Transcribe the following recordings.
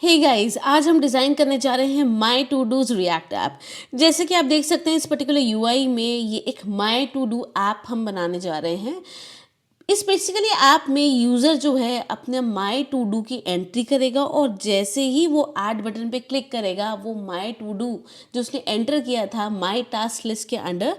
Hey guys, आज हम design करने जा रहे हैं माई टू डूज रिएक्ट ऐप। जैसे कि आप देख सकते हैं इस पर्टिकुलर यूआई में ये एक माई टू डू ऐप हम बनाने जा रहे हैं। इस बेसिकली ऐप में यूज़र जो है अपने माई टू डू की एंट्री करेगा और जैसे ही वो ऐड बटन पे क्लिक करेगा वो माई टू डू जो उसने एंटर किया था माई टास्क लिस्ट के अंडर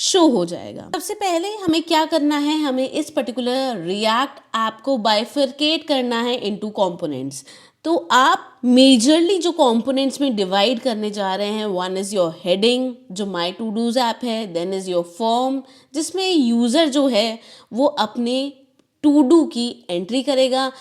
शो हो जाएगा। सबसे पहले हमें क्या करना है, हमें इस पर्टिकुलर रिएक्ट ऐप को बाइफरकेट करना है इनटू कंपोनेंट्स। तो आप मेजरली जो कंपोनेंट्स में डिवाइड करने जा रहे हैं, वन इज़ योर हेडिंग जो माई टू डूज ऐप है, देन इज़ योर फॉर्म जिसमें यूज़र जो है वो अपने टू डू की एंट्री करेगा,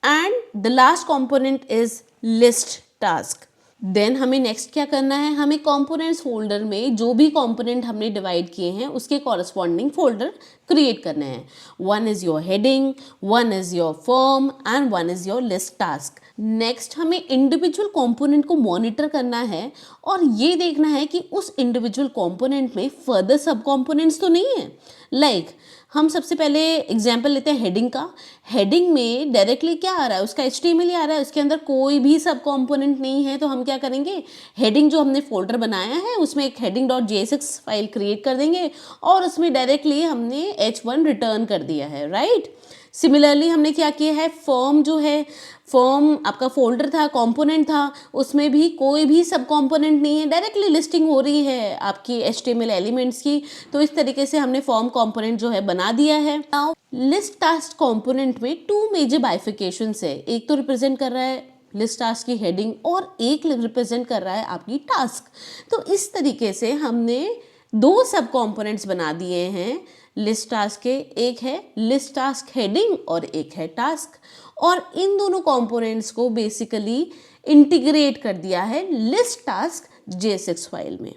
and the last component is list task. Then हमें नेक्स्ट क्या करना है, हमें कंपोनेंट्स फोल्डर में जो भी कंपोनेंट हमने डिवाइड किए हैं उसके कॉरस्पॉन्डिंग फोल्डर क्रिएट करने हैं। One is your heading, one is your form and one is your list task. Next हमें इंडिविजुअल कंपोनेंट को मॉनिटर करना है और ये देखना है कि उस इंडिविजुअल कंपोनेंट में फर्दर सब कंपोनेंट्स तो नहीं है। लाइक हम सबसे पहले एग्जांपल लेते हैं हेडिंग का। हेडिंग में डायरेक्टली क्या आ रहा है, उसका HTML ही आ रहा है, उसके अंदर कोई भी सब कंपोनेंट नहीं है। तो हम क्या करेंगे, हेडिंग जो हमने फोल्डर बनाया है उसमें एक heading.jsx फाइल क्रिएट कर देंगे और उसमें डायरेक्टली हमने h1 रिटर्न कर दिया है, राइट। सिमिलरली हमने क्या किया है, फॉर्म जो है, फॉर्म आपका फोल्डर था, कंपोनेंट था, उसमें भी कोई भी सब कंपोनेंट नहीं है, डायरेक्टली लिस्टिंग हो रही है आपकी HTML एलिमेंट्स की। तो इस तरीके से हमने फॉर्म कंपोनेंट जो है बना दिया है। नाउ लिस्ट टास्क कंपोनेंट में टू मेजर बाइफिकेशंस है, एक तो रिप्रेजेंट कर रहा है लिस्ट टास्क की हेडिंग और एक रिप्रेजेंट कर रहा है आपकी टास्क। तो इस तरीके से हमने दो सब कंपोनेंट्स बना दिए हैं लिस्ट टास्क के, एक है लिस्ट टास्क हेडिंग और एक है टास्क, और इन दोनों कंपोनेंट्स को बेसिकली इंटीग्रेट कर दिया है लिस्ट टास्क JSX फाइल में,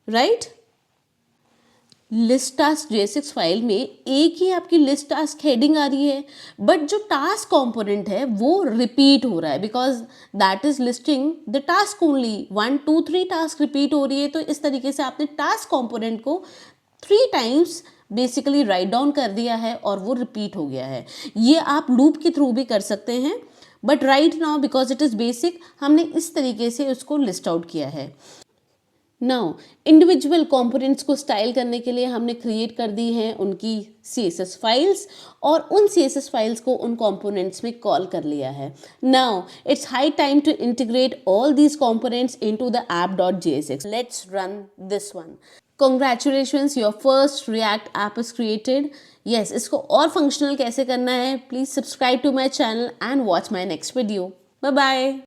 right. List task JSX file में एक ही आपकी लिस्ट टास्क हेडिंग आ रही है, बट जो टास्क कंपोनेंट है वो रिपीट हो रहा है because that is listing the task only, 1 2 3 task repeat हो रही है। तो इस तरीके से आपने टास्क कंपोनेंट को 3 टाइम्स बेसिकली राइट डाउन कर दिया है और वो रिपीट हो गया है। ये आप लूप के थ्रू भी कर सकते हैं, but right now because it is basic हमने इस तरीके से उसको लिस्ट आउट किया है। नाउ इंडिविजुअल कंपोनेंट्स को स्टाइल करने के लिए हमने क्रिएट कर दी हैं उनकी CSS फाइल्स और उन CSS फाइल्स को उन कंपोनेंट्स में कॉल कर लिया है। Now it's high time to integrate all these components into the app.jsx। Let's run this one. Congratulations, your first React app is created. Yes, इसको और फंक्शनल कैसे करना है, please subscribe to my channel and watch my next video. Bye bye.